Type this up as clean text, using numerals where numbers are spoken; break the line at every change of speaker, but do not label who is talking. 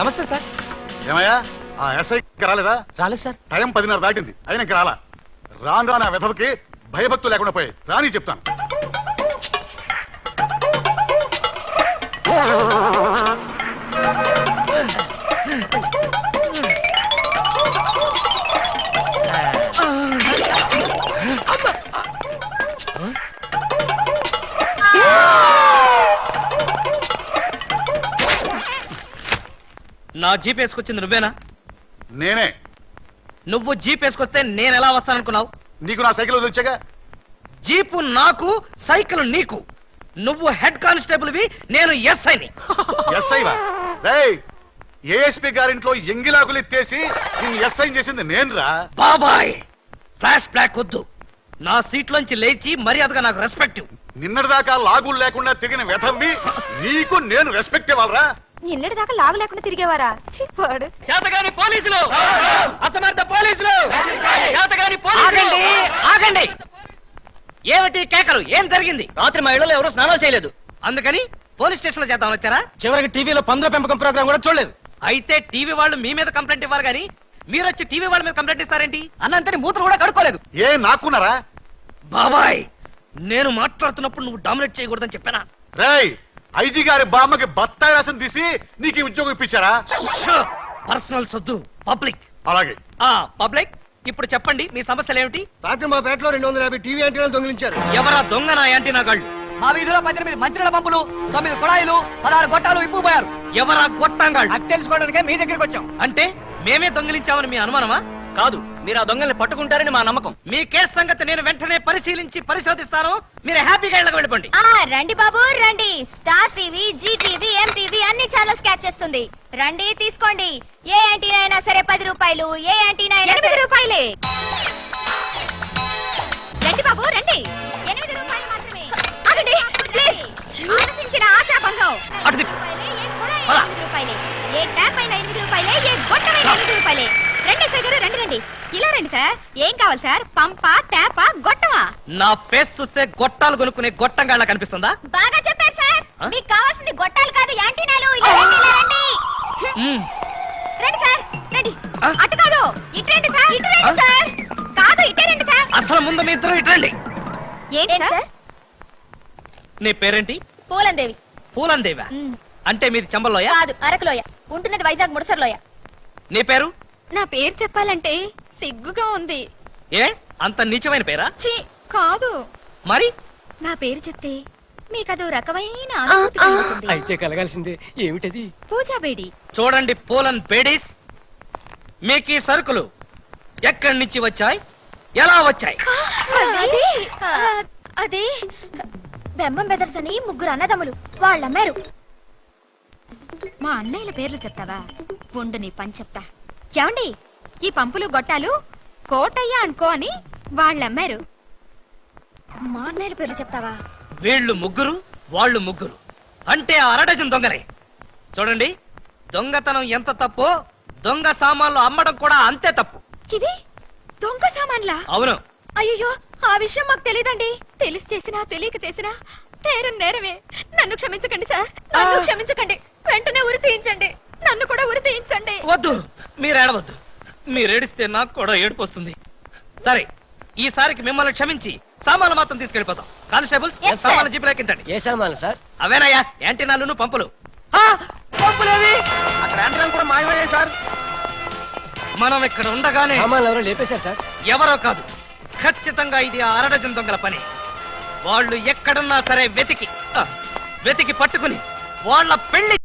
నమస్తే సార్.
ఏమయ్యా ఆ ఎస్ఐ రాలేదా?
రాలేదు సార్.
టైం 10:30 దాటింది, అయినా ఇంకా రాలా. రాను నా వెధవకి భయభక్తులు లేకుండా పోయి రాని చెప్తాను.
నా జీప్ వేసుకొచ్చింది నువ్వేనా?
నేనే.
నువ్వు జీప్ వేసుకొస్తే నేను ఎలా వస్తాననుకున్నావు?
నీకు నా సైకిల్ వచ్చాగా.
జీపు నాకు, సైకిల్ నీకు. నువ్వు హెడ్ కానిస్టేబుల్వి, నేను ఎస్ఐని.
ఎస్ఐవా? రేయ్, ఏఎస్పీ గారింట్లో ఎంగిలాకులు ఎత్తేసి నిన్ను ఎస్ఐ చేసింది నేనురా.
బాబాయ్, ఫ్లాష్ బ్లాక్ వద్దు. నా సీట్లోంచి లేచి మర్యాదగా నాకు రెస్పెక్ట్.
నిన్నటిదాకా లాగులు లేకుండా తిరిగిన వెధవ్వి నీకు నేను రెస్పెక్ట్ ఇవ్వాలరా.
నిన్నటి దాకా లాగు లేకుండా తిరిగేవారా? చిప్పాడు.
చేతగాని పోలీసులు, అసమర్థ పోలీసులు, చేతగాని పోలీసులు. ఆగండి. ఏమిటి కేకలు? ఏం జరిగింది?
రాత్రి మా ఇళ్లలో ఎవరు స్నానాలు చేయలేదు,
అందుకని పోలీస్ స్టేషన్ లో చేద్దామని వచ్చారా?
చివరికి టీవీలో పందుల పెంపకం ప్రోగ్రామ్ కూడా చూడలేదు.
అయితే టీవీ వాళ్ళు మీ మీద కంప్లైంట్ ఇవ్వాలి గానీ మీరు వచ్చి టీవీ వాళ్ళ మీద కంప్లైంట్ ఇస్తారేంటి?
అన్నంతని మూత్రం కూడా కడుక్కోలేదు.
ఏ నాకున్నారా?
బాబాయ్, నేను మాట్లాడుతున్నప్పుడు నువ్వు డామినేట్ చేయకూడదని చెప్పానా?
రేయ్, ఐజీ గారి బామ్మకి బత్తాయి రసం తీసి నీకు ఈ ఉద్యోగం ఇప్పించారా?
పర్సనల్ సొద్దు, పబ్లిక్.
అలాగే.
పబ్లిక్, ఇప్పుడు చెప్పండి మీ సమస్యలు ఏమిటి?
రాత్రి మా పేటలో 250 టీవీ యాంటీనాలు దొంగిలించారు.
ఎవరా దొంగ? నా యాంటీనా గాళ్ళు.
మా వీధిలో 18 మంత్రుల పంపులు, 9 కుళాయిలు, 16 గొట్టాలు ఇప్పుకుపోయారు.
ఎవరా గొట్టంగాళ్ళు?
అది తెలుసుకోవడానికే మీ దగ్గరికి వచ్చాం.
అంటే మేమే దొంగిలించామని మీ అనుమానమా?
కాదు, మీరు ఆ దొంగల్ని పట్టుకుంటారని మా నమ్మకం.
మీ కేసు సంగతి నేను వెంటనే పరిశీలించి పరిశోధిస్తాను. మీరు హ్యాపీగా ఇళ్ళకి వెళ్ళిపోండి.
రండి బాబు రండి. Star TV, Zee TV, MTV అన్ని ఛానల్స్ క్యాచ్ చేస్తుంది. రండి తీసుకోండి. ఏ యాంటీనా అయినా సరే 10 రూపాయలు, ఏ యాంటీనా అయినా 8 రూపాయలే. రండి బాబు రండి. 8 రూపాయలు మాత్రమే. ఆగండి ప్లీజ్. ఆలోచించిన ఆశాభంగం.
అటు తిప్పు.
ఏ కుళాయి 8 రూపాయలే, ఏ ట్యాప్ అయినా 8 రూపాయలే, ఏ గొట్టమైనా 8 రూపాయలే. రండి సార్ గారు, రండి రండి. ఇలా రండి సార్. ఏం కావాలి సార్? పంపా, ట్యాపా, గొట్టమా?
నా ఫేస్ చూస్తే గొట్టాలు కొనుక్కునే గొట్టంగాళ్ళ కనిపిస్తుందా?
బాగా చెప్పారు సార్. మీకు కావాల్సింది గొట్టాలు కాదు, యాంటీనాలు. ఇలా రండి, ఇలా రండి. రండి సార్ రండి. అటు కాదు, ఇటు రండి సార్. ఇటు రండి సార్. కాదు, ఇటే రండి సార్.
అసలు ముందు మీ ఇద్దరు ఇటు రండి.
ఏంటి సార్?
నీ పేరేంటి?
పూలందేవి.
పూలందేవా? అంటే మీది చంబల్లోయ?
కాదు, అరకులోయ. ఉంటున్నది వైజాగ్ ముడసర్లోయ.
నీ పేరు?
నా పేరు చెప్పాలంటే సిగ్గుగా ఉంది.
ఏ అంత నీచమైన పేరా?
ఛీ, కాదు.
మరి
నా పేరు చెప్తే మీకదో రకమైన అనుభూతి కలుగుతుంది.
అయితే కలగాల్సిందే. ఏమిటది?
పూజా బేడి.
చూడండి పూలన్ బేడీస్, మీకు ఈ సరుకులు ఎక్కడి నుంచి వచ్చాయి, ఎలా వచ్చాయి?
అదే బెమ్మం బెదర్స్ అని 3 అన్నదమ్ములు వాళ్ళు అమ్మారు. మా అన్నయ్యల పేర్లు చెప్తావా? ఉండు నీ పని చెప్తా. ఏమండి, ఈ పంపులు గొట్టాలు కోటయ్య అనుకో అని వాళ్ళు అమ్మారు. మా అన్నయ్యల పేర్లు చెప్తావా?
వీళ్ళు 3, వాళ్ళు 3, అంటే 1/2 డజన్ దొంగలే. చూడండి, దొంగతనం ఎంత తప్పో దొంగ సామాన్లు అమ్మడం కూడా అంతే తప్పు.
ఇవి దొంగ సామాన్లా?
అవును.
అయ్యో, ఆ విషయం మాకు తెలీదండి. తెలిసి చేసినా తెలియక చేసినా నేరం నేరమే. నన్ను క్షమించకండి సార్, నన్ను క్షమించకండి. వెంటనే ఉరి తీయించండి, నన్ను కూడా ఉరి తీయించండి.
వద్దు, మీరు ఏడవద్దు. మీరు ఏడిస్తే నాకు కూడా ఏడుపు వస్తుంది. సరే, ఈసారికి మిమ్మల్ని క్షమించి సామాన్లు మాత్రం తీసుకెళ్ళిపోతాం. కానిస్టేబుల్స్, సామాన్లు జీపులు ఎక్కించండి.
ఏ సామాన్లు సార్?
అవేనయ్యా, యాంటీనాలు, పంపులు. పంపులేవి?
అక్కడ యాంటీనాలు కూడా మాయమయ్యాయి సార్.
మనం ఇక్కడ ఉండగానే
సామాన్లు ఎవరో లేపేశారు సార్.
ఎవరో కాదు, ఖచ్చితంగా ఇది 1/2 డజన్ దొంగల పని. వాళ్ళు ఎక్కడున్నా సరే వెతికి పట్టుకుని వాళ్ళ పెళ్లి